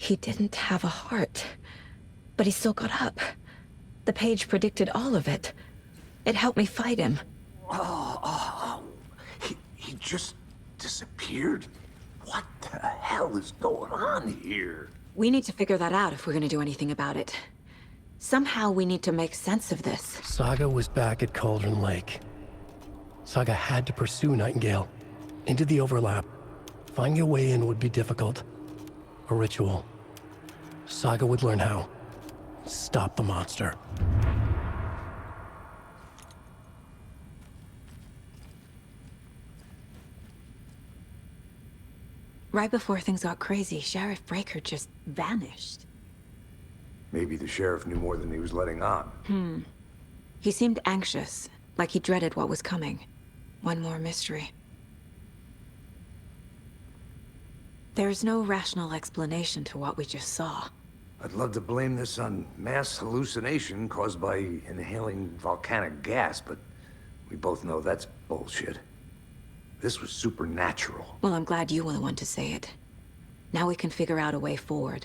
He didn't have a heart, but he still got up. The page predicted all of it. It helped me fight him. He just disappeared? What the hell is going on here? We need to figure that out if we're gonna do anything about it. Somehow we need to make sense of this. Saga was back at Cauldron Lake. Saga had to pursue Nightingale. Into the overlap. Finding a way in would be difficult. A ritual. Saga would learn how. Stop the monster. Right before things got crazy, Sheriff Breaker just vanished. Maybe the sheriff knew more than he was letting on. He seemed anxious, like he dreaded what was coming. One more mystery. There's no rational explanation to what we just saw. I'd love to blame this on mass hallucination caused by inhaling volcanic gas, but we both know that's bullshit. This was supernatural. Well, I'm glad you were the one to say it. Now we can figure out a way forward.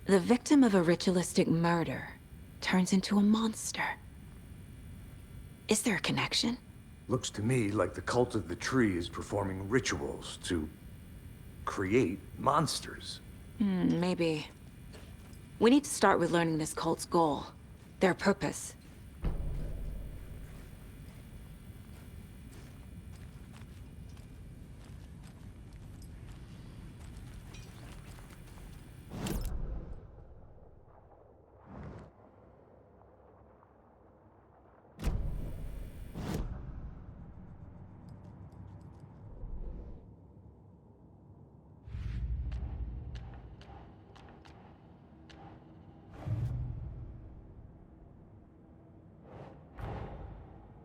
The victim of a ritualistic murder turns into a monster. Is there a connection? Looks to me like the cult of the tree is performing rituals to create monsters. Maybe. We need to start with learning this cult's goal. Their purpose.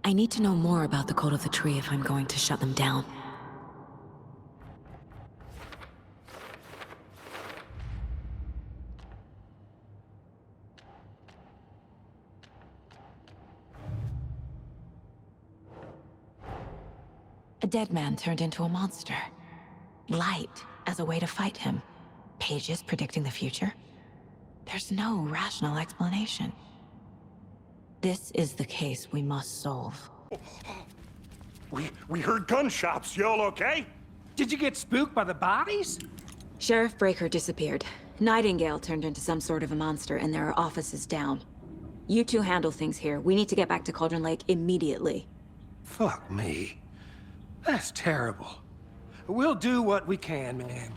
I need to know more about the cult of the tree if I'm going to shut them down. A dead man turned into a monster. Light as a way to fight him. Pages predicting the future. There's no rational explanation. This is the case we must solve. We heard gunshots. Y'all okay? Did you get spooked by the bodies? Sheriff Breaker disappeared. Nightingale turned into some sort of a monster, and there are offices down. You two handle things here. We need to get back to Cauldron Lake immediately. Fuck me. That's terrible. We'll do what we can, man.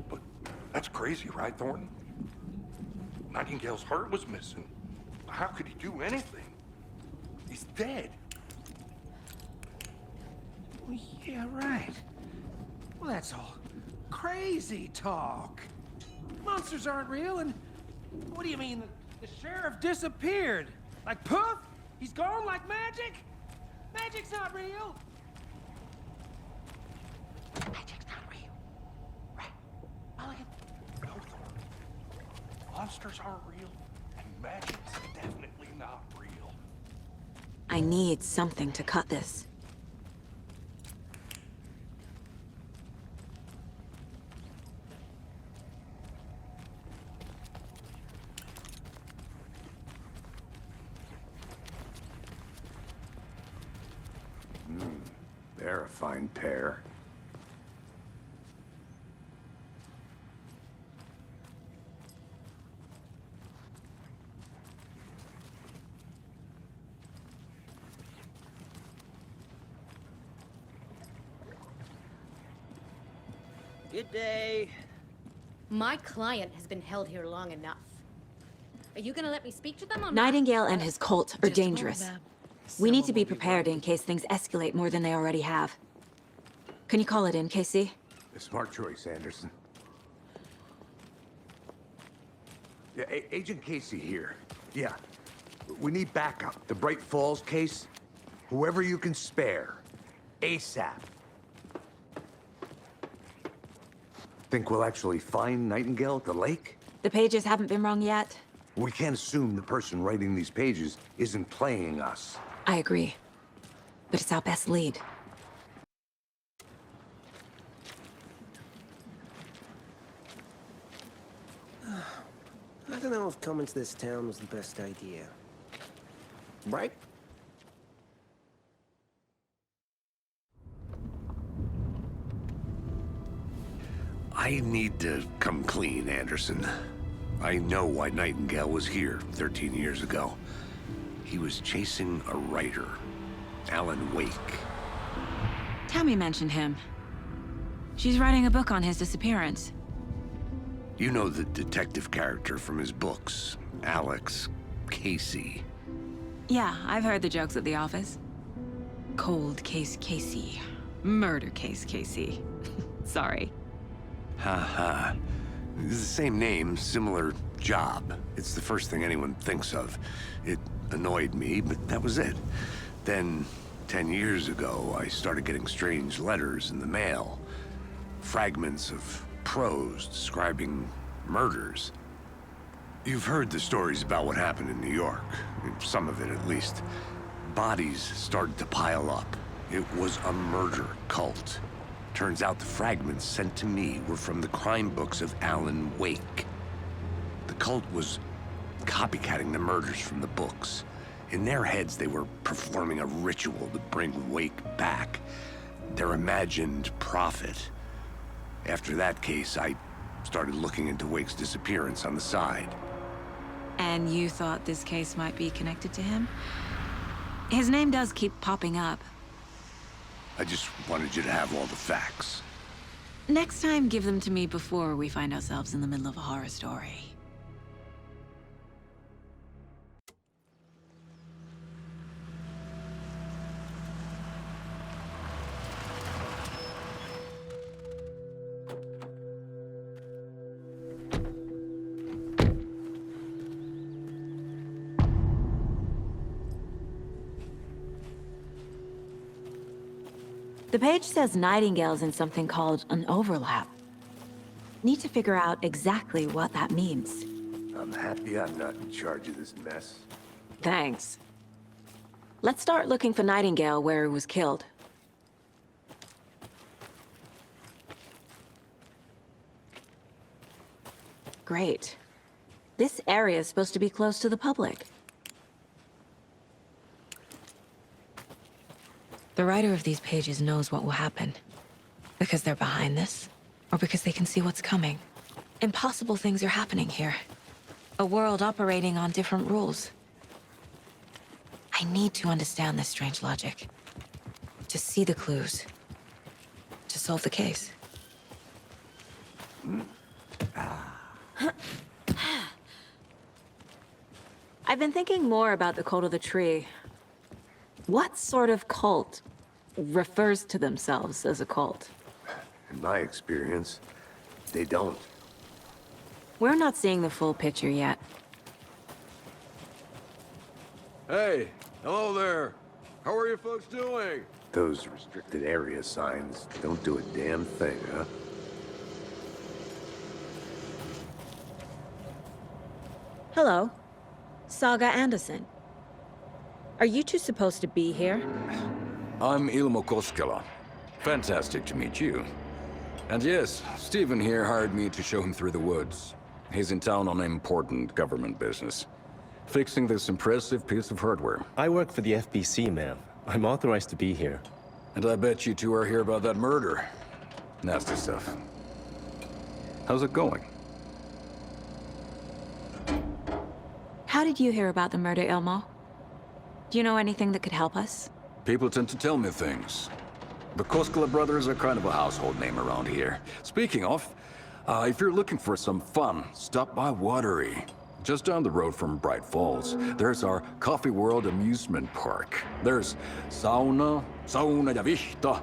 But that's crazy, right, Thornton? Nightingale's heart was missing. How could he do anything? He's dead. Well, yeah, right. Well, that's all crazy talk. Monsters aren't real, and what do you mean? The sheriff disappeared? Like poof? He's gone like magic? Magic's not real. Magic's not real. Right? Mulligan? No, Thornton. Monsters aren't real, and magic's definitely not real. I need something to cut this. They're a fine pair. Good day. My client has been held here long enough. Are you gonna let me speak to them or not? Nightingale and his cult are dangerous. We need to be prepared in case things escalate more than they already have. Can you call it in, Casey? A smart choice, Anderson. Yeah, Agent Casey here. Yeah. We need backup. The Bright Falls case. Whoever you can spare. ASAP. Think we'll actually find Nightingale at the lake? The pages haven't been rung yet. We can't assume the person writing these pages isn't playing us. I agree. But it's our best lead. I don't know if coming to this town was the best idea. Right? I need to come clean, Anderson. I know why Nightingale was here 13 years ago. He was chasing a writer, Alan Wake. Tammy mentioned him. She's writing a book on his disappearance. You know the detective character from his books, Alex Casey. Yeah, I've heard the jokes at the office. Cold case Casey. Murder case Casey. Sorry. Ha. It's the same name, similar job. It's the first thing anyone thinks of. It annoyed me, but that was it. Then, 10 years ago, I started getting strange letters in the mail. Fragments of prose describing murders. You've heard the stories about what happened in New York. Some of it, at least. Bodies started to pile up. It was a murder cult. Turns out the fragments sent to me were from the crime books of Alan Wake. The cult was copycatting the murders from the books. In their heads, they were performing a ritual to bring Wake back. Their imagined prophet. After that case, I started looking into Wake's disappearance on the side. And you thought this case might be connected to him? His name does keep popping up. I just wanted you to have all the facts. Next time, give them to me before we find ourselves in the middle of a horror story. The page says Nightingale's in something called an overlap. Need to figure out exactly what that means. I'm happy I'm not in charge of this mess. Thanks. Let's start looking for Nightingale where he was killed. Great. This area is supposed to be close to the public. The writer of these pages knows what will happen. Because they're behind this, or because they can see what's coming. Impossible things are happening here. A world operating on different rules. I need to understand this strange logic. To see the clues. To solve the case. I've been thinking more about the cult of the tree. What sort of cult refers to themselves as a cult? In my experience, they don't. We're not seeing the full picture yet. Hey, hello there. How are you folks doing? Those restricted area signs don't do a damn thing, huh? Hello. Saga Anderson. Are you two supposed to be here? I'm Ilmo Koskela. Fantastic to meet you. And yes, Stephen here hired me to show him through the woods. He's in town on important government business. Fixing this impressive piece of hardware. I work for the FBC, ma'am. I'm authorized to be here. And I bet you two are here about that murder. Nasty stuff. How's it going? How did you hear about the murder, Ilmo? Do you know anything that could help us? People tend to tell me things. The Koskela brothers are kind of a household name around here. Speaking of, if you're looking for some fun, stop by Watery. Just down the road from Bright Falls, there's our Coffee World amusement park. There's sauna ja vihta.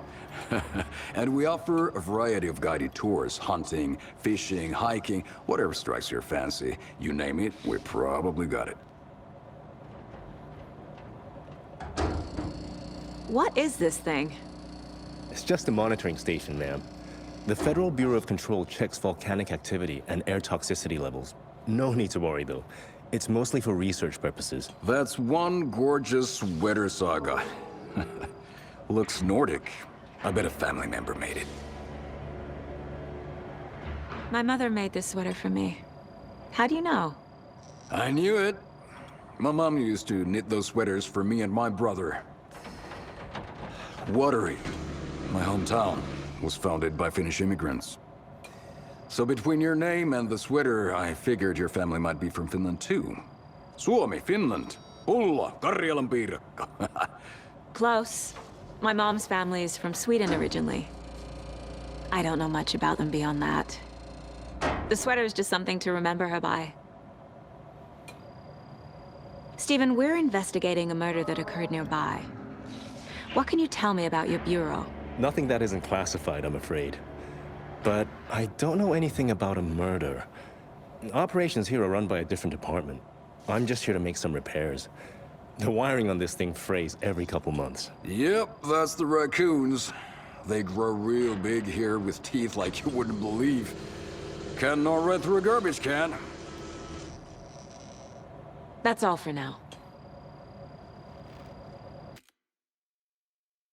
And we offer a variety of guided tours, hunting, fishing, hiking, whatever strikes your fancy. You name it, we probably got it. What is this thing? It's just a monitoring station, ma'am. The Federal Bureau of Control checks volcanic activity and air toxicity levels. No need to worry, though. It's mostly for research purposes. That's one gorgeous sweater, Saga. Looks Nordic. I bet a family member made it. My mother made this sweater for me. How do you know? I knew it. My mom used to knit those sweaters for me and my brother. Watery, my hometown, was founded by Finnish immigrants. So between your name and the sweater, I figured your family might be from Finland too. Suomi, Finland. Ulla, Karjalan piirakka. Close. My mom's family is from Sweden originally. I don't know much about them beyond that. The sweater is just something to remember her by. Stephen, we're investigating a murder that occurred nearby. What can you tell me about your bureau? Nothing that isn't classified, I'm afraid. But I don't know anything about a murder. Operations here are run by a different department. I'm just here to make some repairs. The wiring on this thing frays every couple months. Yep, that's the raccoons. They grow real big here with teeth like you wouldn't believe. Can't gnaw right through a garbage can. That's all for now.